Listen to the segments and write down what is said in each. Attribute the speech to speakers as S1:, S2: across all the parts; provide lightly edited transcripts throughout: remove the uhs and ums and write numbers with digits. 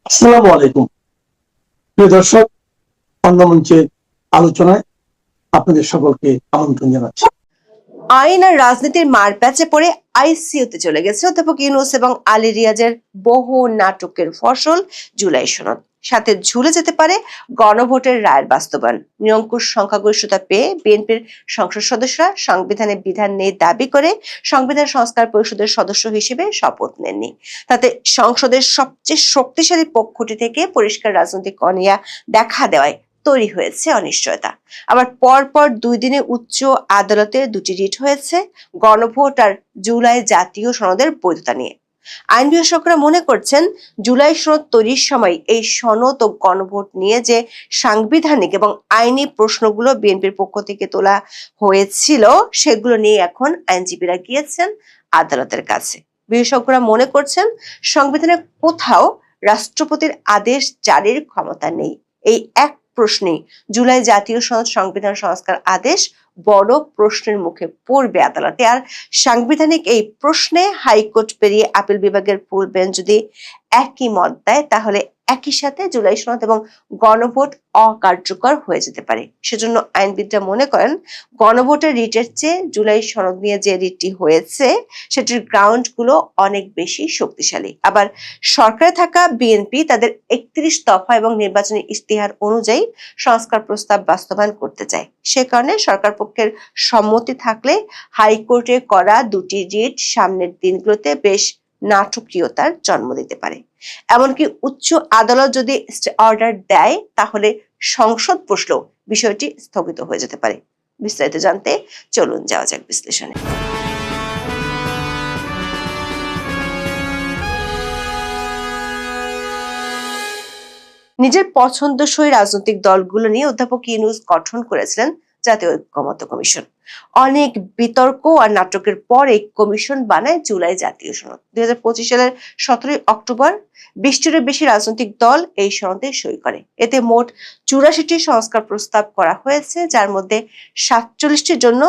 S1: আসসালামু আলাইকুম। প্রিয় দর্শক, অন্ধমঞ্চের আলোচনায় আপনাদের সকলকে আমন্ত্রণ জানাচ্ছি।
S2: আইন আর রাজনীতির মারপ্যাচে পড়ে আইসিইউতে চলে গেছে অধ্যাপক ইউনূস এবং আলী রিয়াজের বহু নাটকের ফসল জুলাই সনদ। সাথে ঝুলে যেতে পারে গণভোটের রায়ের বাস্তবায়ন। নিরঙ্কুশ সংখ্যাগরিষ্ঠতা পেয়ে বিএনপির সংসদ সদস্যরা সংবিধানে বিধান নেই দাবি করে সংবিধান সংস্কার পরিষদের সদস্য হিসেবে শপথ নেননি। তাতে সংসদের সবচেয়ে শক্তিশালী পক্ষটি থেকে পরিষ্কার রাজনৈতিক অনিয়া দেখা দেওয়ায় তৈরি হয়েছে অনিশ্চয়তা। আবার পরপর 2 দিনে উচ্চ আদালতে দুটি রিট হয়েছে গণভোট আর জুলাই জাতীয় সনদের বৈধতা নিয়ে। আইন বিশেষজ্ঞরা মনে করছেন, জুলাই সনদ তৈরির সময় এই সনদ ও গণভোট নিয়ে যে সাংবিধানিক এবং আইনি প্রশ্নগুলো বিএনপির পক্ষ থেকে তোলা হয়েছিল, সেগুলো নিয়ে এখন আইনজীবীরা গিয়েছেন আদালতের কাছে। বিশেষজ্ঞরা মনে করছেন, সংবিধানে কোথাও রাষ্ট্রপতির আদেশ জারির ক্ষমতা নেই। এই এক প্রশ্নে জুলাই জাতীয় সনদ সংবিধান সংস্কার আদেশ বড় প্রশ্নের মুখে পড়বে আদালতে। আর সাংবিধানিক এই প্রশ্নে হাইকোর্ট পেরিয়ে আপিল বিভাগের ফুল বেঞ্চ যদি একই মত দেয়, তাহলে একই সাথে জুলাই সনদ এবং গণভোট অকার্যকর হয়ে যেতে পারে। সেজন্য আইনবিদরা মনে করেন, গণভোটের রিটের চেয়ে জুলাই সনদ নিয়ে যে রিটটি হয়েছে সেটির গ্রাউন্ড গুলো অনেক বেশি শক্তিশালী। আবার সরকারে থাকা বিএনপি তাদের 31 দফা এবং নির্বাচনী ইশতেহার অনুযায়ী সংস্কার প্রস্তাব বাস্তবায়ন করতে চায়। সে কারণে সরকার পক্ষের সম্মতি থাকলে হাইকোর্টে করা দুটি রিট সামনের দিনগুলোতে বেশ নাটকীয়তার জন্ম দিতে পারে। এমনকি উচ্চ আদালত যদি অর্ডার দেয়, তাহলে সংসদ বসলেও বিষয়টি স্থগিত হয়ে যেতে পারে। বিস্তারিত জানতে চলুন যাওয়া যাক বিশ্লেষণে। নিজের পছন্দসই রাজনৈতিক দলগুলো নিয়ে অধ্যাপক ইউনূস গঠন করেছিলেন জাতীয় ঐক্যমত্য কমিশন। অনেক বিতর্ক আর নাটকের পর এই কমিশন বানায় জুলাই জাতীয় সনদ। 2025 সালের 17 অক্টোবর 20টিরও বেশি রাজনৈতিক দল এই সনদে সই করে। এতে মোট 84টি সংস্কার প্রস্তাব করা হয়েছে, যার মধ্যে 47টির জন্য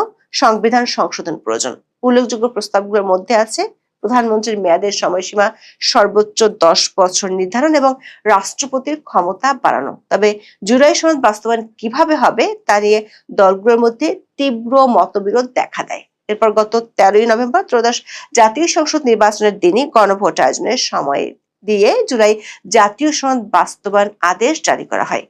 S2: সংবিধান সংশোধন প্রয়োজন। উল্লেখযোগ্য প্রস্তাবগুলোর মধ্যে আছে প্রধানমন্ত্রীর মেয়াদের সময়সীমা সর্বোচ্চ 10 বছর নির্ধারণ এবং রাষ্ট্রপতির ক্ষমতা বাড়ানো। তবে জুলাই সনদ বাস্তবায়ন কিভাবে হবে তা নিয়ে দলগুলোর মধ্যে তীব্র মতবিরোধ দেখা দেয়। এরপর গত 13 নভেম্বর ত্রয়োদশ জাতীয় সংসদ নির্বাচনের দিনই গণভোট আয়োজনের সময় দিয়ে জুলাই জাতীয় সনদ বাস্তবায়ন আদেশ জারি করা হয়।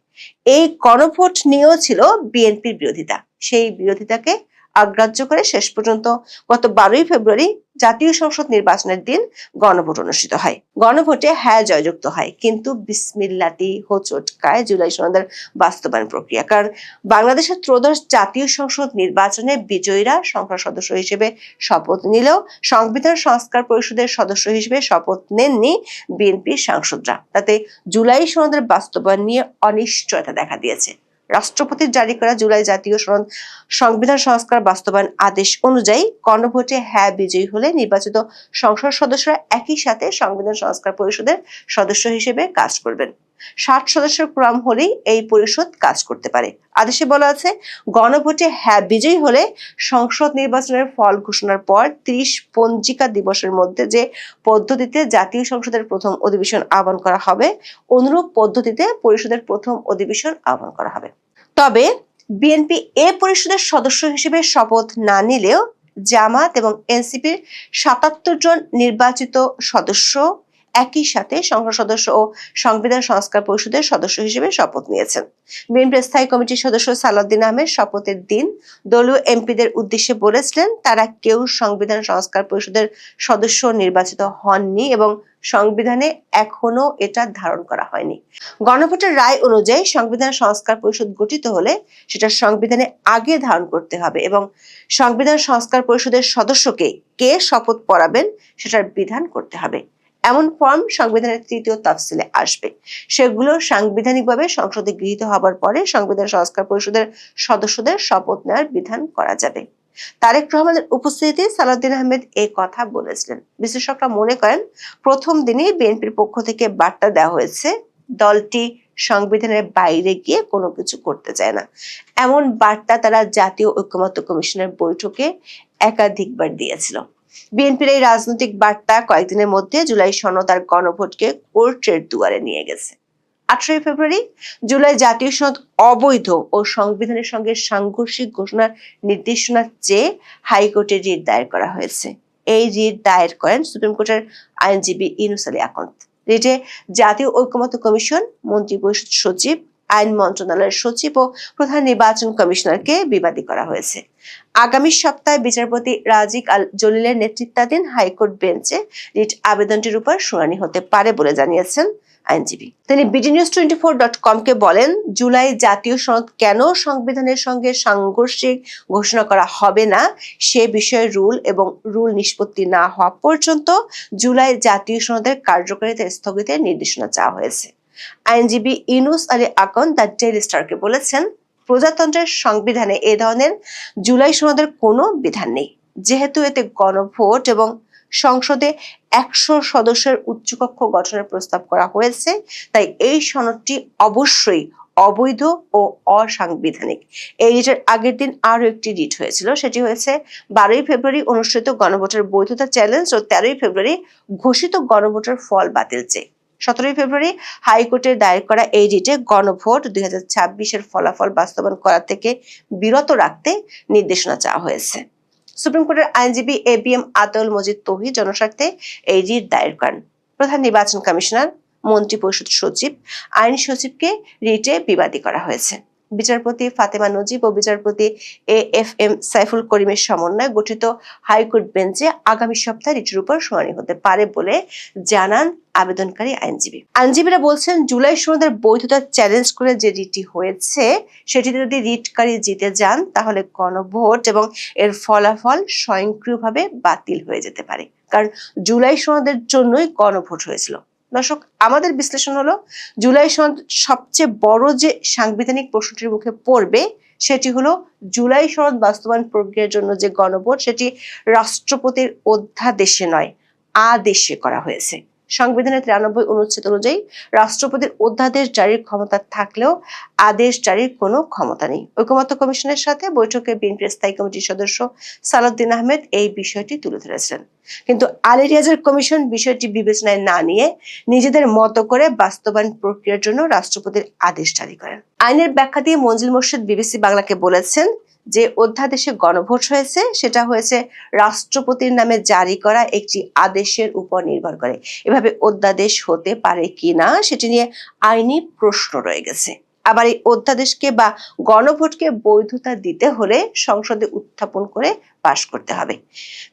S2: এই গণভোট নিয়েও ছিল বিএনপির বিরোধিতা। সেই বিরোধিতাকে অগ্রাহ্য করে শেষ পর্যন্ত গত 12 ফেব্রুয়ারি জাতীয় সংসদ নির্বাচনের দিন গণভোট অনুষ্ঠিত হয়। গণভোটে হ্যাঁ জয়যুক্ত হয়, কিন্তু বিসমিল্লাতি হোঁচট খায় জুলাই সনদের বাস্তবায়ন প্রক্রিয়া। কারণ বাংলাদেশের ত্রয়োদশ জাতীয় সংসদ নির্বাচনে বিজয়ীরা সংসদ সদস্য হিসেবে শপথ নিলেও সংবিধান সংস্কার পরিষদের সদস্য হিসেবে শপথ নেননি বিএনপির সাংসদরা। তাতে জুলাই সনদের বাস্তবায়ন নিয়ে অনিশ্চয়তা দেখা দিয়েছে। রাষ্ট্রপতির জারি করা জুলাই জাতীয় সনদ সংবিধান সংস্কার বাস্তবায়ন আদেশ অনুযায়ী গণভোটে হ্যাঁ বিজয়ী হলে নির্বাচিত সংসদ সদস্যরা একই সাথে সংবিধান সংস্কার পরিষদের সদস্য হিসেবে কাজ করবেন। 60 সদস্যের ক্রম হলেই এই পরিষদ কাজ করতে পারে। আদেশে বলা আছে, গণভোটে হ্যাঁ বিজয়ী হলে সংসদ নির্বাচনের ফল ঘোষণার পর 30 পঞ্জিকা দিবসের মধ্যে যে পদ্ধতিতে জাতীয় সংসদের প্রথম অধিবেশন আহ্বান করা হবে, অনুরূপ পদ্ধতিতে পরিষদের প্রথম অধিবেশন আহ্বান করা হবে। তবে বিএনপি এ পরিষদের সদস্য হিসেবে শপথ না নিলেও জামাত এবং এনসিপির 77 জন নির্বাচিত সদস্য একই সাথে সংসদ সদস্য ও সংবিধান সংস্কার পরিষদের সদস্য হিসেবে শপথ নিয়েছেন। বিএনপির স্থায়ী কমিটির সদস্য সালাউদ্দিন আহমেদ শপথের দিন দলীয় এমপিদের উদ্দেশ্যে বলেছিলেন, তারা কেউ সংবিধান সংস্কার পরিষদের সদস্য নির্বাচিত হননি এবং সংবিধানে এখনো এটা ধারণ করা হয়নি। গণভোটের রায় অনুযায়ী সংবিধান সংস্কার পরিষদ গঠিত হলে সেটা সংবিধানে আগে ধারণ করতে হবে এবং সংবিধান সংস্কার পরিষদের সদস্যকে কে শপথ পড়াবেন সেটার বিধান করতে হবে। এমন ফর্ম সংবিধানের 3য় তফসিলে আসবে। সেগুলো সাংবিধানিকভাবে সংসদে গৃহীত হবার পরে সংবিধান সংস্কার পরিষদের সদস্যদের শপথ নেওয়ার বিধান করা যাবে। তারেক রহমানের উপস্থিতিতে সালাউদ্দিন আহমেদ এই কথা বলেছিলেন। বিশ্লেষকরা মনে করেন, প্রথম দিনই বিএনপির পক্ষ থেকে বার্তা দেওয়া হয়েছে দলটি সংবিধানের বাইরে গিয়ে কোনো কিছু করতে চায় না। এমন বার্তা তারা জাতীয় ঐক্যমত্য কমিশনের বৈঠকে একাধিকবার দিয়েছিল। বিএনপির এই রাজনৈতিক বার্তা কয়েকদিনের মধ্যে জুলাই সনদ আর গণভোটকে কোর্টের দুয়ারে নিয়ে গেছে। 18 ফেব্রুয়ারি জুলাই জাতীয় সনদ অবৈধ ও সংবিধানের সঙ্গে সাংঘর্ষিক ঘোষণার নির্দেশনা চেয়ে হাইকোর্টে রিট দায়ের করা হয়েছে। এই রিট দায়ের করেন সুপ্রিম কোর্টের আইনজীবী ইউনুস আলী আকন্দ। রিটে জাতীয় ঐকমত্য কমিশন, মন্ত্রিপরিষদ সচিব, আইন মন্ত্রণালয়ের সচিব ও প্রধান নির্বাচন কমিশনারকে বিবাদী করা হয়েছে। আগামী সপ্তাহে বিচারপতি রাজিক আল জলিলের নেতৃত্বাধীন হাইকোর্ট বেঞ্চে রিট আবেদনটির উপর শুনানি হতে পারে বলে জানিয়েছেন আইনজীবী। তিনি bdnews24.com কে বলেন, জুলাই জাতীয় সনদ কেন সংবিধানের সঙ্গে সাংঘর্ষিক ঘোষণা করা হবে না সে বিষয়ে রুল নিষ্পত্তি না হওয়া পর্যন্ত জুলাই জাতীয় সনদের কার্যকারিতা স্থগিতের নির্দেশনা চাওয়া হয়েছে। আইনজীবী ইউনুস আলী আকন্দ দ্য ডেইলি স্টারকে বলেছেন, প্রজাতন্ত্রের সংবিধানে এ ধরনের জুলাই সনদের কোনো বিধান নেই। যেহেতু এতে গণভোট এবং সংসদে 100 সদস্যের উচ্চকক্ষ গঠনের প্রস্তাব করা হয়েছে, তাই এই সনদটি অবশ্যই অবৈধ ও অসাংবিধানিক। এই রিটের আগের দিন আরো একটি রিট হয়েছিল, সেটি হয়েছে 12 ফেব্রুয়ারি অনুষ্ঠিত গণভোটের বৈধতা চ্যালেঞ্জ ও 13 ফেব্রুয়ারি ঘোষিত গণভোটের ফল বাতিল চেয়ে। 17 ফেব্রুয়ারি হাইকোর্টে দায়ের করা এই রিটে গণভোট 2026-এর ফলাফল বাস্তবায়ন করা থেকে বিরত রাখতে নির্দেশনা চাওয়া হয়েছে। সুপ্রিম কোর্টের আইনজীবী ABM আতাউল মজিদ তৌহিদ জনস্বার্থে এই রিট দায়ের করেন। প্রধান নির্বাচন কমিশনার, মন্ত্রিপরিষদ সচিব, আইন সচিবকে রিটে বিবাদী করা হয়েছে। বিচারপতি ফাতেমা নজিব ও বিচারপতি AFM সাইফুল করিমের সমন্বয়ে গঠিত হাইকোর্ট বেঞ্চে আগামী সপ্তাহে রিটের উপর শুনানি হতে পারে বলে জানান আবেদনকারী আইনজীবীরা বলছেন, জুলাই সনদের বৈধতা চ্যালেঞ্জ করে যে রিটটি হয়েছে সেটিতে যদি রিটকারী জিতে যান তাহলে গণভোট এবং এর ফলাফল স্বয়ংক্রিয়ভাবে বাতিল হয়ে যেতে পারে, কারণ জুলাই সনদের জন্যই গণভোট হয়েছিল। দর্শক, আমাদের বিশ্লেষণ হলো, জুলাই সনদ সবচেয়ে বড় যে সাংবিধানিক প্রশ্নটির মুখে পড়বে সেটি হলো জুলাই সনদ বাস্তবায়ন প্রক্রিয়ার জন্য যে গণভোট সেটি রাষ্ট্রপতির অধ্যাদেশে নয়, আদেশে করা হয়েছে। সংবিধানের 93 অনুচ্ছেদ অনুযায়ী রাষ্ট্রপতির অধ্যাদেশ জারির ক্ষমতা থাকলেও আদেশ জারির কোনো ক্ষমতা নেই। ঐকমত্য কমিশনের সাথে বৈঠকে বিএনপির স্থায়ী কমিটির সদস্য সালাউদ্দিন আহমেদ এই বিষয়টি তুলে ধরেছিলেন, কিন্তু আলী রিয়াজের কমিশন বিষয়টি বিবেচনায় না নিয়ে নিজেদের মতো করে বাস্তবায়ন প্রক্রিয়ার জন্য রাষ্ট্রপতির আদেশ জারি করেন। আইনের ব্যাখ্যা দিয়ে মঞ্জিল মোর্শেদ বিবিসি বাংলাকে বলেছেন, যে অধ্যাদেশে গণভোট হয়েছে সেটা হয়েছে রাষ্ট্রপতির নামে জারি করা একটি আদেশের উপর নির্ভর করে। এভাবে অধ্যাদেশ হতে পারে কিনা সেটি নিয়ে আইনি প্রশ্ন রয়ে গেছে। আবার এই অধ্যাদেশকে বা গণভোটকে বৈধতা দিতে হলে সংসদে উত্থাপন করে পাশ করতে হবে।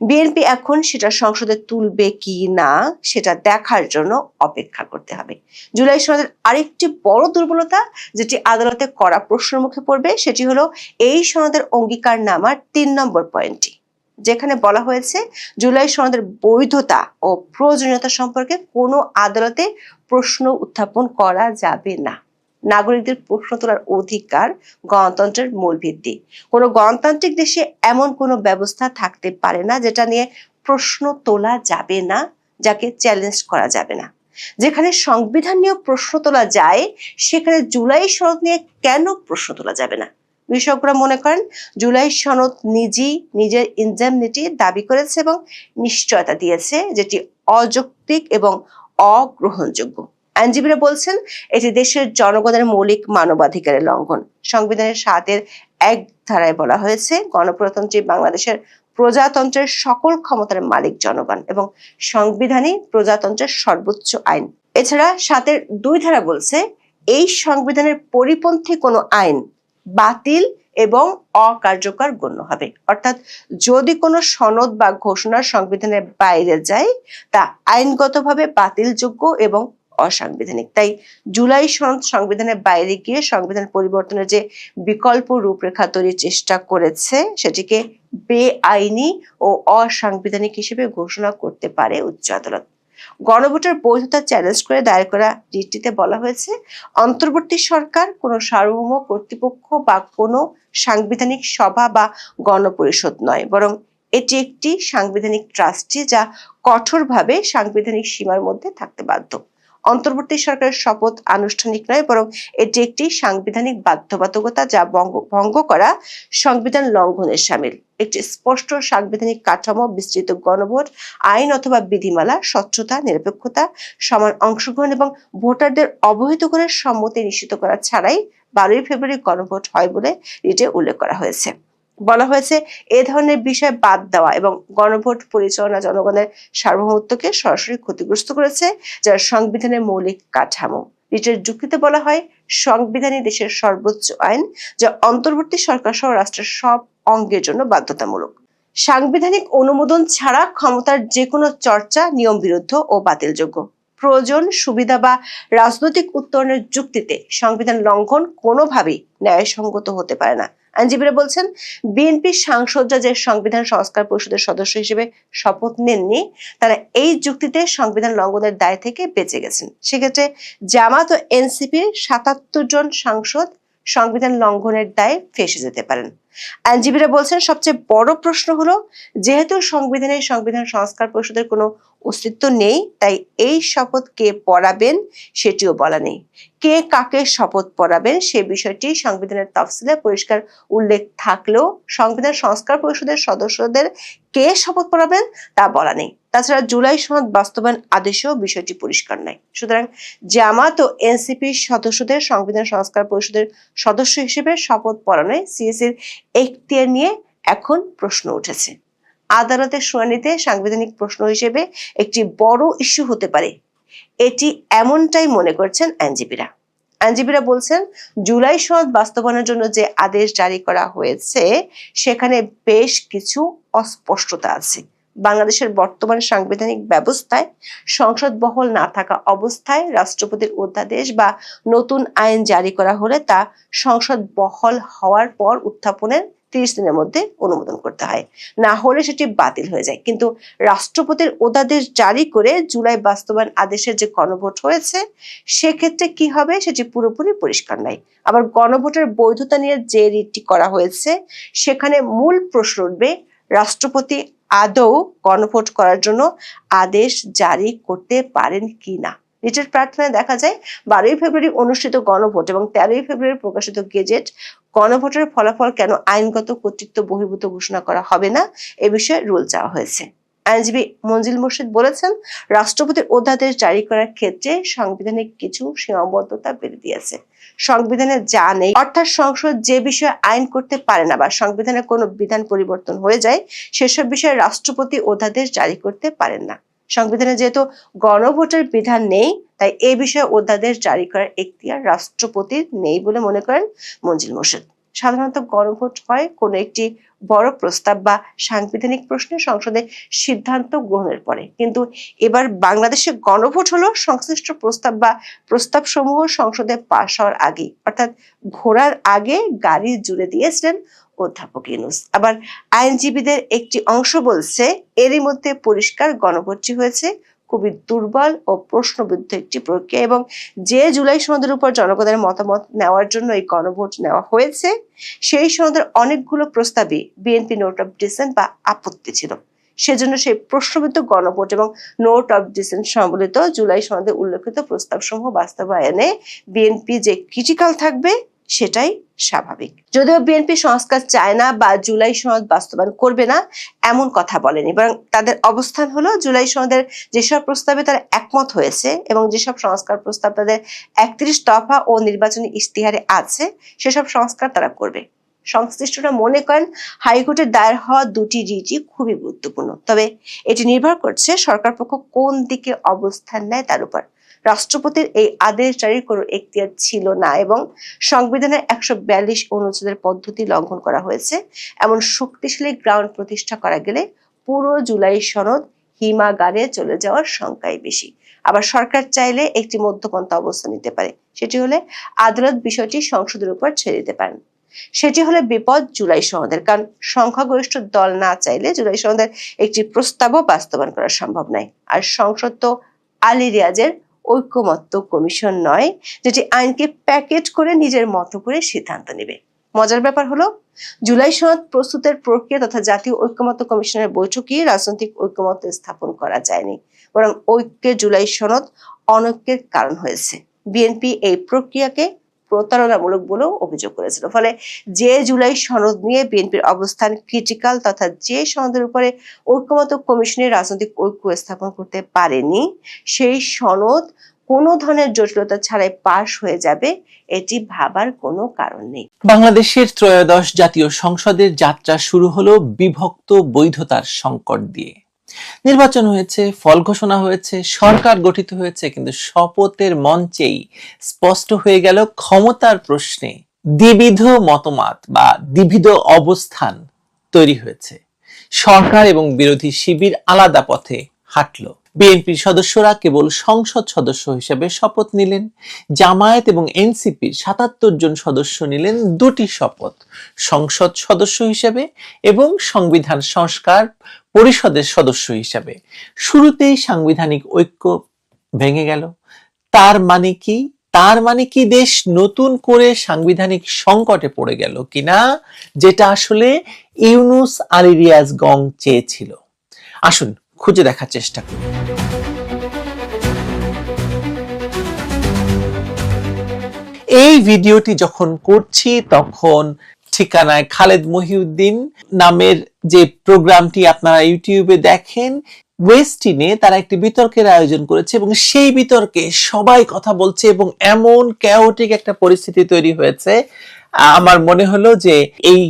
S2: বিএনপি এখন সেটা সংসদে তুলবে কি না সেটা দেখার জন্য অপেক্ষা করতে হবে। জুলাই সনদের আরেকটি বড় দুর্বলতা যেটি আদালতে কড়া প্রশ্নের মুখে পড়বে সেটি হলো এই সনদের অঙ্গীকারনামার 3 নম্বর পয়েন্টটি, যেখানে বলা হয়েছে জুলাই সনদের বৈধতা ও প্রয়োজনীয়তা সম্পর্কে কোনো আদালতে প্রশ্ন উত্থাপন করা যাবে না। নাগরিকদের প্রশ্ন তোলার অধিকার গণতন্ত্রের মূল ভিত্তি। কোনো গণতান্ত্রিক দেশে এমন কোনো ব্যবস্থা থাকতে পারে না যেটা নিয়ে প্রশ্ন তোলা যাবে না, যাকে চ্যালেঞ্জ করা যাবে না। যেখানে সংবিধান নিয়ে প্রশ্ন তোলা যায় সেখানে জুলাই সনদ নিয়ে কেন প্রশ্ন তোলা যাবে না? বিশেষজ্ঞরা মনে করেন জুলাই সনদ নিজের ইনডেমনিটি দাবি করেছে এবং নিশ্চয়তা দিয়েছে, যেটি অযৌক্তিক এবং অগ্রহণযোগ্য। আইনজীবীরা বলছেন এটি দেশের জনগণের মৌলিক মানবাধিকারের লঙ্ঘন। সংবিধানের 7-1 ধারায় বলা হয়েছে, গণপ্রজাতন্ত্রী বাংলাদেশের প্রজাতন্ত্রের সকল ক্ষমতার মালিক জনগণ এবং সংবিধানই প্রজাতন্ত্রের সর্বোচ্চ আইন। এছাড়া 7-2 ধারা বলছে, এই সংবিধানের পরিপন্থী কোনো আইন বাতিল এবং অকার্যকর গণ্য হবে। অর্থাৎ যদি কোনো সনদ বা ঘোষণা সংবিধানের বাইরে যায় তা আইনগতভাবে বাতিলযোগ্য এবং অসাংবিধানিক। তাই জুলাই সনদ সংবিধানের বাইরে গিয়ে সংবিধান পরিবর্তনের যে বিকল্প রূপরেখা তৈরির চেষ্টা করেছে সেটিকে বেআইনি ও অসাংবিধানিক হিসেবে ঘোষণা করতে পারে উচ্চ আদালত। গণভোটের বৈধতা চ্যালেঞ্জ করে দায়ের করা রিটটিতে বলা হয়েছে, অন্তর্বর্তী সরকার কোনো সার্বভৌম কর্তৃপক্ষ বা কোনো সাংবিধানিক সভা বা গণপরিষদ নয়, বরং এটি একটি সাংবিধানিক ট্রাস্টি যা কঠোরভাবে সাংবিধানিক সীমার মধ্যে থাকতে বাধ্য। অন্তর্বর্তী সরকারের শপথ আনুষ্ঠানিক নয়, বরং এটি একটি সাংবিধানিক বাধ্যবাধকতা যা ভঙ্গ করা সংবিধান লঙ্ঘনের শামিল। একটি স্পষ্ট সাংবিধানিক কাঠামো, বিস্তৃত গণভোট, আইন অথবা বিধিমালা, স্বচ্ছতা, নিরপেক্ষতা, সমান অংশগ্রহণ এবং ভোটারদের অবহিত করে সম্মতি নিশ্চিত করা ছাড়াই 12ই ফেব্রুয়ারি গণভোট হয় বলে রিটে উল্লেখ করা হয়েছে। বলা হয়েছে এ ধরনের বিষয় বাদ দেওয়া এবং গণভোট পরিচালনা জনগণের সার্বভৌমত্বকে সরাসরি ক্ষতিগ্রস্ত করেছে, যার সংবিধানের মৌলিক কাঠামো। রিটের যুক্তিতে বলা হয়, সংবিধানই দেশের সর্বোচ্চ আইন, যা অন্তর্বর্তী সরকার সহ রাষ্ট্রের সব অঙ্গের জন্য বাধ্যতামূলক। সাংবিধানিক অনুমোদন ছাড়া ক্ষমতার যে কোনো চর্চা নিয়ম বিরুদ্ধ ও বাতিলযোগ্য। প্রয়োজন, সুবিধা বা রাজনৈতিক উত্তরণের যুক্তিতে সংবিধান লঙ্ঘন কোনোভাবেই ন্যায়সঙ্গত হতে পারে না। আইনজীবীরা বলছেন, বিএনপি সাংসদরা যে সংবিধান সংস্কার পরিষদের সদস্য হিসেবে শপথ নেননি, তারা এই যুক্তিতে সংবিধান লঙ্ঘনের দায় থেকে বেঁচে গেছেন। সেক্ষেত্রে জামাত ও এনসিপির ৭৭ জন সাংসদ সংবিধান লঙ্ঘনের দায়ে ফেঁসে যেতে পারেন। আইনজীবীরা বলছেন, সবচেয়ে বড় প্রশ্ন হলো, যেহেতু সংবিধান সংস্কার পরিষদের কোনো অস্তিত্ব নেই, তাই এই শপথ কে পড়াবেন সেটিও বলা নেই। কে কাকে শপথ পড়াবেন সে বিষয়টি সংবিধানের তফসিলে পরিষ্কার উল্লেখ থাকলেও সংবিধান সংস্কার পরিষদের সদস্যদের কে শপথ পড়াবেন তা বলা নেই। তাছাড়া জুলাই সনদ বাস্তবায়ন আদেশেও বিষয়টি পরিষ্কার নয়। সুতরাং জামাত ও এনসিপির সদস্যদের সংবিধান সংস্কার পরিষদের সদস্য হিসেবে শপথ পড়ানোয় সিএসির এখতিয়ার নিয়ে এখন প্রশ্ন উঠেছে। আদালতের শুনানিতে সাংবিধানিক প্রশ্ন হিসেবে একটি বড় ইস্যু হতে পারে, এটি এমনটাই মনে করছেন আইনজীবীরা। আইনজীবীরা বলছেন, জুলাই সনদ বাস্তবায়নের জন্য যে আদেশ জারি করা হয়েছে সেখানে বেশ কিছু অস্পষ্টতা আছে। বাংলাদেশের বর্তমান সাংবিধানিক ব্যবস্থায় সংসদ বহাল না থাকা অবস্থায় রাষ্ট্রপতির অধ্যাদেশ বা নতুন আইন জারি করা হলে তা সংসদ বহাল হওয়ার পর উত্থাপনের 30 দিনের মধ্যে অনুমোদন করতে হয়, না হলে সেটি বাতিল হয়ে যায়। কিন্তু রাষ্ট্রপতির অধ্যাদেশ জারি করে জুলাই বাস্তবায়ন আদেশের যে গণভোট হয়েছে সেক্ষেত্রে কি হবে সেটি পুরোপুরি পরিষ্কার নাই। আবার গণভোটের বৈধতা নিয়ে যে রিটটি করা হয়েছে সেখানে মূল প্রশ্ন উঠবে, রাষ্ট্রপতি আদৌ গণভোট করার জন্য আদেশ জারি করতে পারেন কিনা। রিটের প্রার্থনায় দেখা যায় 12ই ফেব্রুয়ারি অনুষ্ঠিত গণভোট এবং 13ই ফেব্রুয়ারি প্রকাশিত গেজেট গণভোটের ফলাফল কেন আইনগত কর্তৃত্ব বহির্ভূত ঘোষণা করা হবে না এ বিষয়ে রুল চাওয়া হয়েছে। আইনজীবী মঞ্জিল মুর্শিদ বলেছেন, রাষ্ট্রপতির অধ্যাদেশ জারি করার ক্ষেত্রে সাংবিধানিক কিছু সীমাবদ্ধতা বেঁধে দিয়েছে। সংবিধানে যা নেই, অর্থাৎ সংসদ যে বিষয়ে আইন করতে পারে না বা সংবিধানের কোনো বিধান পরিবর্তন হয়ে যায় সেসব বিষয়ে রাষ্ট্রপতি অধ্যাদেশ জারি করতে পারেন না। সংবিধানে যেহেতু গণভোটের বিধান নেই, তাই এই বিষয়ে অধ্যাদেশ জারি করার এখতিয়ার রাষ্ট্রপতির নেই বলে মনে করেন মঞ্জিল মুর্শিদ। সাধারণত গণভোট হয় কোনো একটি বড় প্রস্তাব বা সাংবিধানিক প্রশ্নে সংসদে সিদ্ধান্ত গ্রহণের পরে, কিন্তু এবার বাংলাদেশে গণভোট হলো সংশ্লিষ্ট প্রস্তাব বা প্রস্তাব সমূহ সংসদে পাশ হওয়ার আগে, অর্থাৎ ঘোড়ার আগে গাড়ি জুড়ে দিয়েছিলেন অধ্যাপক ইউনূস। আবার আইনজীবীদের একটি অংশ বলছে, এরই মধ্যে পরিষ্কার গণভোটটি হয়েছে খুবই দুর্বল ও প্রশ্নবিদ্ধ একটি প্রক্রিয়া এবং যে জুলাই সনদের উপর জনগণের মতামত নেওয়ার জন্য এই গণভোট নেওয়া হয়েছে সেই সনদের অনেকগুলো প্রস্তাবে বিএনপি নোট অফ ডিসেন্ট বা আপত্তি ছিল। সেজন্য সেই প্রশ্নবিদ্ধ গণভোট এবং নোট অফ ডিসেন্ট সম্বলিত জুলাই সনদে উল্লেখিত প্রস্তাবসমূহ বাস্তবায়নে বিএনপি যে ক্রিটিক্যাল থাকবে সেটাই স্বাভাবিক। যদিও বিএনপি সংস্কার চায় না বা জুলাই সনদ বাস্তবায়ন করবে না এমন কথা বলেনি, বরং তাদের অবস্থান হলো জুলাই সনদের যেসব প্রস্তাবে তারা একমত হয়েছে এবং যেসব সংস্কার প্রস্তাব তাদের 31 দফা ও নির্বাচনী ইশতেহারে আছে সেসব সংস্কার তারা করবে। সংশ্লিষ্টরা মনে করেন হাইকোর্টের দায়ের হওয়া দুটি রিটই খুবই গুরুত্বপূর্ণ, তবে এটি নির্ভর করছে সরকার পক্ষ কোন দিকে অবস্থান নেয় তার উপর। রাষ্ট্রপতির এই আদেশ জারির কোনো এখতিয়ার ছিল না এবং সংবিধানের 142 অনুচ্ছেদের পদ্ধতি লঙ্ঘন করা হয়েছে এমন শক্তিশালী গ্রাউন্ড প্রতিষ্ঠা করা গেলে পুরো জুলাই সনদ হিমাগারে চলে যাওয়ার শঙ্কাই বেশি। আবার সরকার চাইলে একটি মধ্যপন্থা অবস্থান নিতে পারে, সেটি হলে আদালত বিষয়টি সংসদের উপর ছেড়ে দিতে পারেন। সেটি হলে বিপদ জুলাই সনদের, কারণ সংখ্যাগরিষ্ঠ দল না চাইলে জুলাই সনদের একটি প্রস্তাবও বাস্তবায়ন করা সম্ভব নয়। আর সংসদ তো আলী রিয়াজের ঐকমত্য কমিশন নয় যেটি আইনকে প্যাকেট করে নিজের মতো করে সিদ্ধান্ত নেবে। মজার ব্যাপার হলো, জুলাই সনদ প্রস্তুতের প্রক্রিয়া তথা জাতীয় ঐকমত্য কমিশনের বৈঠকে রাজনৈতিক ঐকমত্য স্থাপন করা যায়নি, বরং ঐক্যে জুলাই সনদ অনৈক্যের কারণ হয়েছে। বিএনপি এই প্রক্রিয়াকে প্রতারণামূলক বলেও অভিযোগ করেছিল। ফলে যে জুলাই সনদ নিয়ে বিএনপির অবস্থান ক্রিটিক্যাল তথা যে সনদের উপরে ঐক্যমত্য কমিশনের রাজনৈতিক ঐক্য স্থাপন করতে পারেনি, সেই সনদ কোনো ধরনের জটিলতা ছাড়াই পাশ হয়ে যাবে, এটি ভাবার কোনো কারণ নেই।
S3: বাংলাদেশের ত্রয়োদশ জাতীয় সংসদের যাত্রা শুরু হলো বিভক্ত বৈধতার সংকট দিয়ে। নির্বাচন হয়েছে, ফল ঘোষণা হয়েছে, সরকার গঠিত হয়েছে, কিন্তু শপথের মঞ্চেই স্পষ্ট হয়ে গেল ক্ষমতার প্রশ্নে দ্বিবিধ মতবাদ বা দ্বিবিধ অবস্থান তৈরি হয়েছে। সরকার এবং বিরোধী শিবির আলাদা পথে হাঁটল। বিএনপির সদস্যরা কেবল সংসদ সদস্য হিসেবে শপথ নিলেন। জামায়াত এবং এনসিপির ৭৭ জন সদস্য নিলেন দুটি শপথ, সংসদ সদস্য হিসেবে এবং সংবিধান সংস্কার পরিষদের সদস্য হিসেবে। শুরুতেই সাংবিধানিক ঐক্য ভেঙে গেল। তার মানে কি দেশ নতুন করে সাংবিধানিক সংকটে পড়ে গেল কিনা, যেটা আসলে ইউনূস আলী রিয়াজ গং চেয়েছিল? আসুন খুঁজে দেখার চেষ্টা করি। এই ভিডিওটি যখন করছি তখন ঠিকানায় খালেদ মহিউদ্দিন নামের যে প্রোগ্রামটি আপনারা ইউটিউবে দেখেন, ওয়েস্টিনে তারা একটি বিতর্কের আয়োজন করেছে এবং সেই বিতর্কে সবাই কথা বলছে এবং এমন ক্যাওটিক একটা পরিস্থিতি তৈরি হয়েছে। আমার মনে হলো যে এই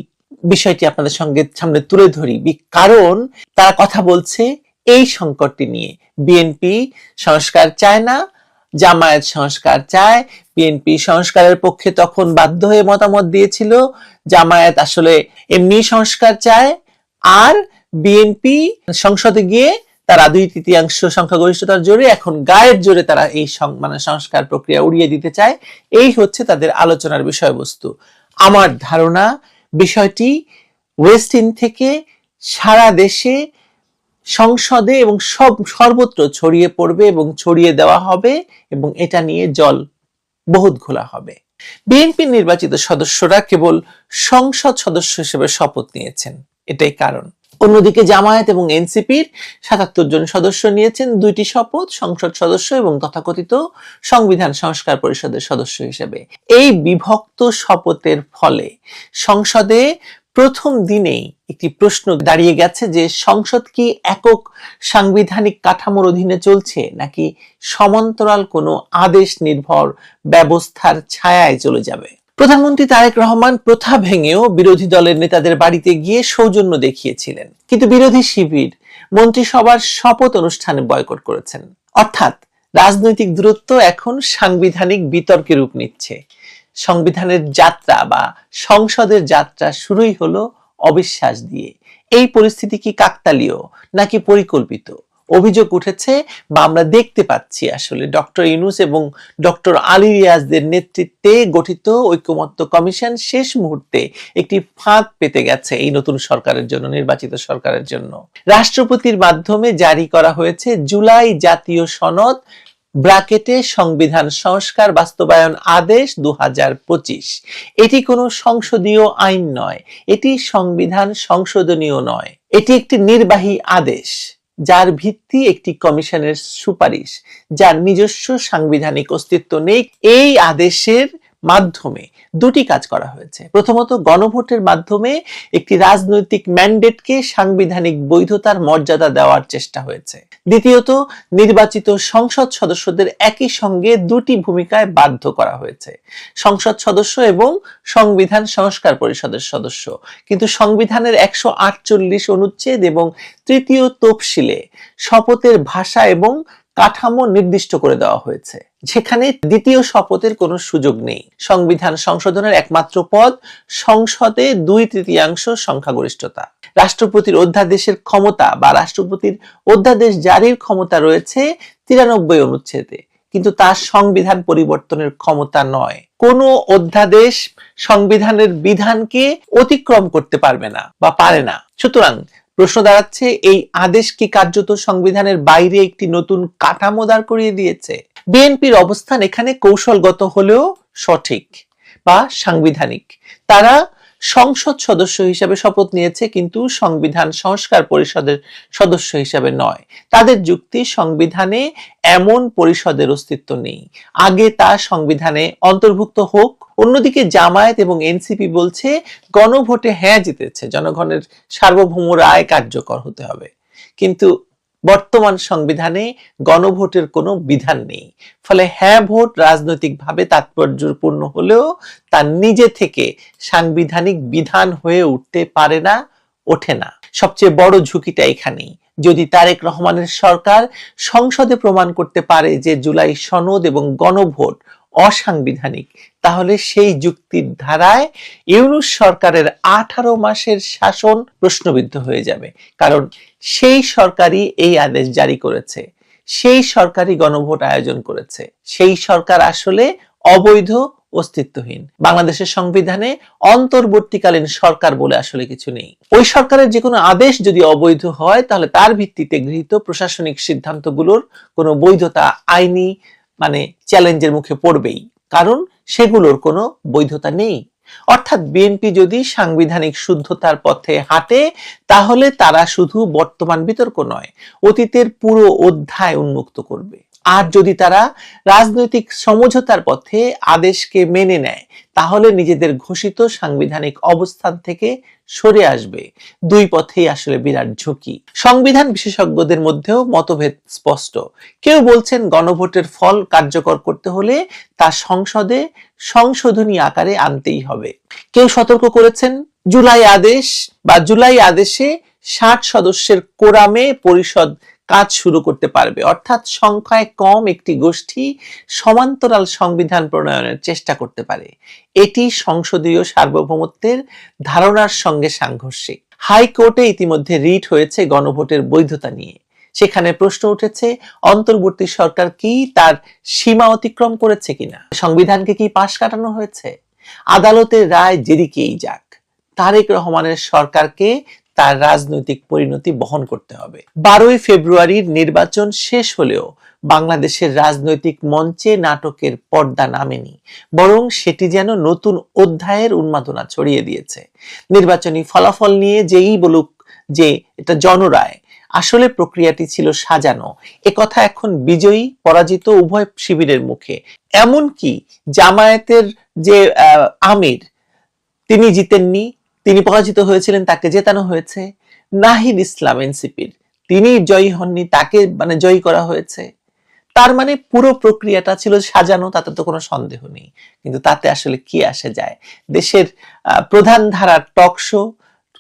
S3: বিষয়টি আপনাদের সামনে তুলে ধরি, কারণ তারা কথা বলছে এই সংকটটি নিয়ে। বিএনপি সংস্কার চায় না, জামায়াত সংস্কার চায়। বিএনপি সংস্কারের পক্ষে তখন বাধ্য হয়ে মতামত দিয়েছিল, জামায়াত আসলে এমনি সংস্কার চায়, আর বিএনপি সংসদে গিয়ে তারা 2/3 সংখ্যাগরিষ্ঠতার জোরে, এখন গায়ের জোরে তারা এই সংস্কার প্রক্রিয়া উড়িয়ে দিতে চায়। এই হচ্ছে তাদের আলোচনার বিষয়বস্তু। আমার ধারণা বিষয়টি ওয়েস্টিন থেকে সারা দেশে সংসদে এবং সর্বত্র ছড়িয়ে পড়বে এবং ছড়িয়ে দেওয়া হবে এবং এটা নিয়ে জল বহুত ঘোলা হবে। বিএনপির নির্বাচিত সদস্যরা কেবল সংসদ সদস্য হিসেবে শপথ নিয়েছেন, এটাই কারণ। অন্যদিকে জামায়াত এবং এনসিপির ৭৭ জন সদস্য নিয়েছেন দুইটি শপথ, সংসদ সদস্য এবং তথাকথিত সংবিধান সংস্কার পরিষদের সদস্য হিসেবে। এই বিভক্ত শপথের ফলে সংসদে প্রথম দিনেই একটি প্রশ্ন দাঁড়িয়ে গেছে যে সংসদ কি একক সাংবিধানিক কাঠামোর অধীনে চলছে নাকি সমান্তরাল কোনো আদেশ নির্ভর ব্যবস্থার ছায়ায় চলে যাবে। প্রধানমন্ত্রী তারেক রহমান প্রথা ভেঙেও বিরোধী দলের নেতাদের বাড়িতে গিয়ে সৌজন্য দেখিয়েছিলেন, কিন্তু বিরোধী শিবির মন্ত্রিসভার শপথ অনুষ্ঠানে বয়কট করেছেন। অর্থাৎ রাজনৈতিক দূরত্ব এখন সাংবিধানিক বিতর্কে রূপ নিচ্ছে। সংবিধানের যাত্রা বা সংসদের যাত্রা শুরুই হলো অবিশ্বাস দিয়ে। এই পরিস্থিতি কি কাকতালীয় নাকি পরিকল্পিত? অভিযোগ উঠেছে বা আমরা দেখতে পাচ্ছি আসলে ডক্টর ইউনূস এবং ডক্টর আলী রিয়াজদের নেতৃত্বে গঠিত ঐক্যমত্য কমিশন শেষ মুহূর্তে একটি ফাঁদ পেতে গেছে এই নতুন সরকারের জন্য, নির্বাচিত সরকারের জন্য। রাষ্ট্রপতির মাধ্যমে জারি করা হয়েছে জুলাই জাতীয় সনদ ব্র্যাকেটে সংবিধান সংস্কার বাস্তবায়ন আদেশ 2025। এটি কোনো সংসদীয় আইন নয়, এটি সংবিধান সংশোধনীয় নয়, এটি একটি নির্বাহী আদেশ যার ভিত্তি একটি কমিশনের সুপারিশ, যার নিজস্ব সাংবিধানিক অস্তিত্ব নেই। এই আদেশের মাধ্যমে দুটি কাজ করা হয়েছে। প্রথমত, গণভোটের মাধ্যমে একটি রাজনৈতিক ম্যান্ডেটকে সাংবিধানিক বৈধতার মর্যাদা দেওয়ার চেষ্টা হয়েছে। দ্বিতীয়ত, নির্বাচিত সংসদ সদস্যদের একই সঙ্গে দুটি ভূমিকায় বাধ্য করা হয়েছে, সংসদ সদস্য এবং সংবিধান সংস্কার পরিষদের সদস্য। কিন্তু সংবিধানের 148 অনুচ্ছেদ এবং 3য় তফসিলে শপথের ভাষা এবং কাঠামো নির্দিষ্ট করে দেওয়া হয়েছে, যেখানে দ্বিতীয় শপথের কোনো সুযোগ নেই। সংবিধান সংশোধনের একমাত্র পদ সংসদে 2/3 সংখ্যাগরিষ্ঠতা। রাষ্ট্রপতির অধ্যাদেশের ক্ষমতা বা রাষ্ট্রপতির অধ্যাদেশ জারির ক্ষমতা রয়েছে 93 অনুচ্ছেদে, কিন্তু তার সংবিধান পরিবর্তনের ক্ষমতা নয়। কোনো অধ্যাদেশ সংবিধানের বিধানকে অতিক্রম করতে পারবে না বা পারে না। সুতরাং প্রশ্ন দাঁড়াচ্ছে, এই আদেশ কি কার্যত সংবিধানের বাইরে একটি নতুন কাঠামো দাঁড় করিয়ে দিয়েছে? বিএনপির অবস্থান এখানে কৌশলগত হলেও সঠিক বা সাংবিধানিক। তারা সংসদ সদস্য হিসেবে শপথ নিয়েছে, কিন্তু সংবিধান সংস্কার পরিষদের সদস্য হিসেবে নয়। তাদের যুক্তি, সংবিধানে এমন পরিষদের অস্তিত্ব নেই, আগে তা সংবিধানে অন্তর্ভুক্ত হোক। অন্যদিকে জামায়াত এবং এনসিপি বলছে গণভোটে হ্যাঁ জিতেছে, জনগণের সার্বভৌম রায় কার্যকর হতে হবে। কিন্তু বর্তমান সংবিধানে গণভোটের কোনো বিধান নেই, ফলে হ্যাঁ ভোট রাজনৈতিকভাবে তাৎপর্যপূর্ণ হলেও তা নিজে থেকে সাংবিধানিক বিধান হয়ে উঠতে পারে না, ওঠে না। সবচেয়ে বড় ঝুঁকিটা এখানেই। যদি তারেক রহমানের সরকার সংসদে প্রমাণ করতে পারে যে জুলাই সনদ এবং গণভোট অসাংবিধানিক, তাহলে সেই যুক্তির ধারায় ইউনূস সরকারের 18 মাসের শাসন প্রশ্নবিদ্ধ হয়ে যাবে। কারণ সেই সরকারই এই আদেশ জারি করেছে, সেই সরকারই গণভোট আয়োজন করেছে, সেই সরকার আসলে অবৈধ, অস্তিত্বহীন। বাংলাদেশের সংবিধানে অন্তর্বর্তীকালীন সরকার বলে আসলে কিছু নেই। ওই সরকারের যে কোনো আদেশ যদি অবৈধ হয়, তাহলে তার ভিত্তিতে গৃহীত প্রশাসনিক সিদ্ধান্তগুলোর কোনো বৈধতা আইনি চ্যালেঞ্জের মুখে পড়বেই, কারণ সেগুলোর কোনো বৈধতা নেই। অর্থাৎ বিএনপি যদি সাংবিধানিক শুদ্ধতার পথে হাঁটে, তাহলে তারা শুধু বর্তমান বিতর্ক নয়, অতীতের পুরো অধ্যায় উন্মুক্ত করবে। আর যদি তারা রাজনৈতিক সমঝোতার পথে আদেশকে মেনে নেয়, তাহলে নিজেদের ঘোষিত সাংবিধানিক অবস্থান থেকে সরে আসবে। দুই পথেই আসলে বিরাট ঝুঁকি। সংবিধান বিশেষজ্ঞদের মধ্যেও মতভেদ স্পষ্ট। কেউ বলছেন গণভোটের ফল কার্যকর করতে হলে তা সংসদে সংশোধনী আকারে আনতেই হবে। কেউ সতর্ক করেছেন জুলাই আদেশে 60 সদস্যের কোরামে পরিষদ কাজ শুরু করতে পারবে, অর্থাৎ সংখ্যায় কম একটি গোষ্ঠী সমান্তরাল সংবিধান প্রণয়নের চেষ্টা করতে পারে। এটি সংসদীয় সার্বভৌমত্বের ধারণার সঙ্গে সাংঘর্ষিক। হাইকোর্টে ইতিমধ্যে রিট হয়েছে গণভোটের বৈধতা নিয়ে। সেখানে প্রশ্ন উঠেছে, অন্তর্বর্তী সরকার কি তার সীমা অতিক্রম করেছে কিনা, সংবিধানকে কি পাশ কাটানো হয়েছে। আদালতের রায় যেদিকেই যাক, তারেক রহমানের সরকারকে তার রাজনৈতিক পরিণতি বহন করতে হবে। 12 ফেব্রুয়ারির নির্বাচন শেষ হলেও বাংলাদেশের রাজনৈতিক মঞ্চে নাটকের পর্দা নামেনি, বরং সেটি যেন নতুন অধ্যায়ের উন্মাদনা ছড়িয়ে দিয়েছে। নির্বাচনী ফলাফল নিয়ে যেই বলুক যে এটা জনরায়, আসলে প্রক্রিয়াটি ছিল সাজানো। একথা এখন বিজয়ী পরাজিত উভয় শিবিরের মুখে। এমনকি জামায়াতের যে আমির, তিনি জিতেননি, তিনি পরাজিত হয়েছিলেন, তাকে জেতানো হয়েছে। নাহিদ ইসলাম এনসিপির, তিনি জয়ী হননি, তাকে জয়ী করা হয়েছে। তার পুরো প্রক্রিয়াটা ছিল সাজানো, তাতে তো কোনো সন্দেহ নেই। কিন্তু তাতে আসলে কি আসে যায়? দেশের প্রধান ধারার টক শো,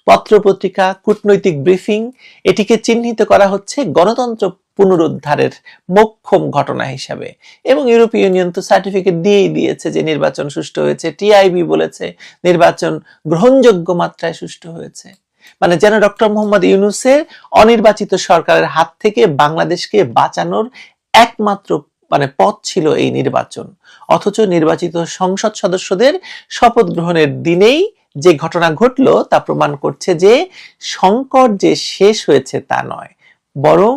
S3: পত্রপত্রিকা, কূটনৈতিক ব্রিফিং, এটিকে চিহ্নিত করা হচ্ছে গণতন্ত্র পুনরুদ্ধারের মোক্ষম ঘটনা হিসাবে। এবং ইউরোপীয় ইউনিয়ন তো সার্টিফিকেট দিয়েই দিয়েছে যে নির্বাচন সুষ্ঠু হয়েছে। টিআইবি বলেছে নির্বাচন গ্রহণযোগ্য মাত্রায় সুষ্ঠু হয়েছে। যেন ডক্টর মোহাম্মদ ইউনূসের অনির্বাচিত সরকারের হাত থেকে বাংলাদেশকে বাঁচানোর একমাত্র পথ ছিল এই নির্বাচন। অথচ নির্বাচিত সংসদ সদস্যদের শপথ গ্রহণের দিনেই যে ঘটনা ঘটলো, তা প্রমাণ করছে যে সংকট যে শেষ হয়েছে তা নয়, বরং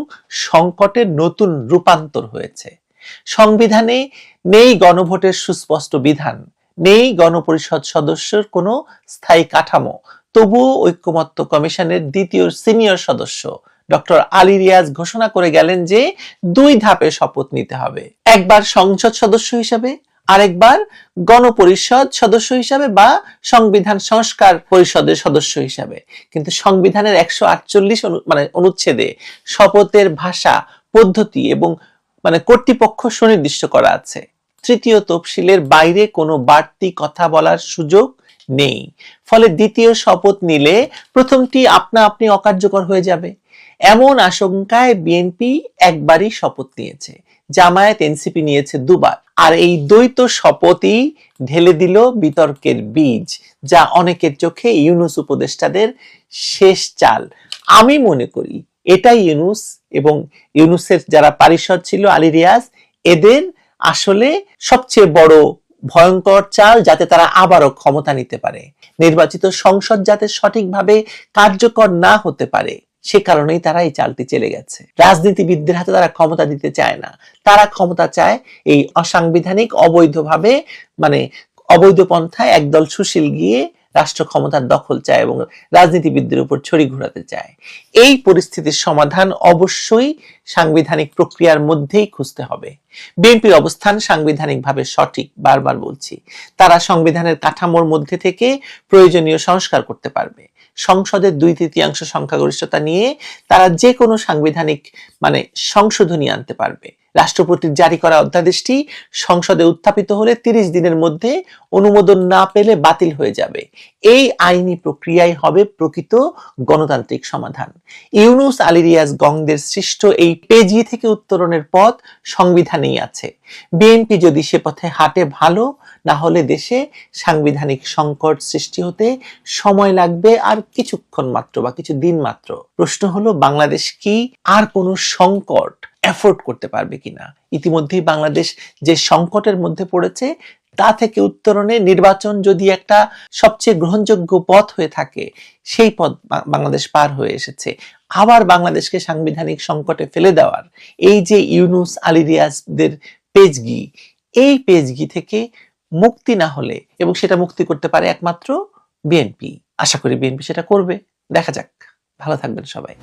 S3: সংকটের নতুন রূপান্তর হয়েছে। সংবিধানে নেই গণভোটের সুস্পষ্ট বিধান, নেই গণপরিষদ সদস্যের কোনো স্থায়ী কাঠামো। তবুও ঐক্যমত্য কমিশনের দ্বিতীয় সিনিয়র সদস্য ডক্টর আলী রিয়াজ ঘোষণা করে গেলেন যে 2 ধাপে শপথ নিতে হবে, একবার সংসদ সদস্য হিসেবে, আরেকবার গণপরিষদ সদস্য হিসাবে বা সংবিধান সংস্কার পরিষদের সদস্য হিসাবে। কিন্তু সংবিধানের 148 অনুচ্ছেদে শপথের ভাষা, পদ্ধতি এবং কর্তৃপক্ষ সুনির্দিষ্ট করা আছে। তৃতীয় তফসিলের বাইরে কোনো বাড়তি কথা বলার সুযোগ নেই। ফলে দ্বিতীয় শপথ নিলে প্রথমটি আপনা আপনি অকার্যকর হয়ে যাবে, এমন আশঙ্কায় বিএনপি একবারই শপথ নিয়েছে, জামায়াত এনসিপি নিয়েছে 2 বার। আর এই দ্বৈত শপথই ঢেলে দিল বিতর্কের বীজ, যা অনেকের চোখে ইউনূস উপদেষ্টাদের শেষ চাল। আমি মনে করি এটাই ইউনূস এবং ইউনূসের যারা পারিষদ ছিল, আলী রিয়াজ, এদের আসলে সবচেয়ে বড় ভয়ঙ্কর চাল, যাতে তারা আবারও ক্ষমতা নিতে পারে। নির্বাচিত সংসদ যাতে সঠিকভাবে কার্যকর না হতে পারে, সে কারণেই তারা এই চালটি চলে গেছে। রাজনীতিবিদদের হাতে তারা ক্ষমতা দিতে চায় না, তারা ক্ষমতা চায় এই অসাংবিধানিক, অবৈধভাবে অবৈধ পন্থায় একদল সুশীল গিয়ে রাষ্ট্র ক্ষমতার দখল চায় এবং রাজনীতিবিদদের উপর ছড়ি ঘোরাতে চায়। এই পরিস্থিতির সমাধান অবশ্যই সাংবিধানিক প্রক্রিয়ার মধ্যেই খুঁজতে হবে। বিএনপির অবস্থান সাংবিধানিকভাবে সঠিক, বারবার বলছি। তারা সংবিধানের কাঠামোর মধ্যে থেকে প্রয়োজনীয় সংস্কার করতে পারবে। সংসদের 2/3 সংখ্যাগরিষ্ঠতা নিয়ে তারা যে কোনো সাংবিধানিক সংশোধনী আনতে পারবে। রাষ্ট্রপতির জারি করা অধ্যাদেশটি সংসদে উত্থাপিত হলে 30 দিনের মধ্যে অনুমোদন না পেলে বাতিল হয়ে যাবে। এই আইনি প্রক্রিয়াই হবে প্রকৃত গণতান্ত্রিক সমাধান। ইউনূস আলী রিয়াজ গংদের সৃষ্ট এই পেজি থেকে উত্তরণের পথ সংবিধানেই আছে। বিএনপি যদি সে পথে হাঁটে ভালো, না হলে দেশে সাংবিধানিক সংকট সৃষ্টি হতে সময় লাগবে আর কিছুক্ষণ মাত্র বা কিছু দিন মাত্র। প্রশ্ন হলো বাংলাদেশ কি আর কোনো সংকট এফোর্ড করতে পারবে কিনা। ইতিমধ্যেই বাংলাদেশ যে সংকটের মধ্যে পড়েছে তা থেকে উত্তরণে নির্বাচন যদি একটা সবচেয়ে গ্রহণযোগ্য পথ হয়ে থাকে, সেই পথ বাংলাদেশ পার হয়ে এসেছে। আবার বাংলাদেশকে সাংবিধানিক সংকটে ফেলে দেওয়ার এই যে ইউনূস আলী রিয়াজদের পেজগি, এই পেজগি থেকে মুক্তি না হলে, এবং সেটা মুক্তি করতে পারে একমাত্র বিএনপি। আশা করি বিএনপি সেটা করবে। দেখা যাক। ভালো থাকবেন সবাই।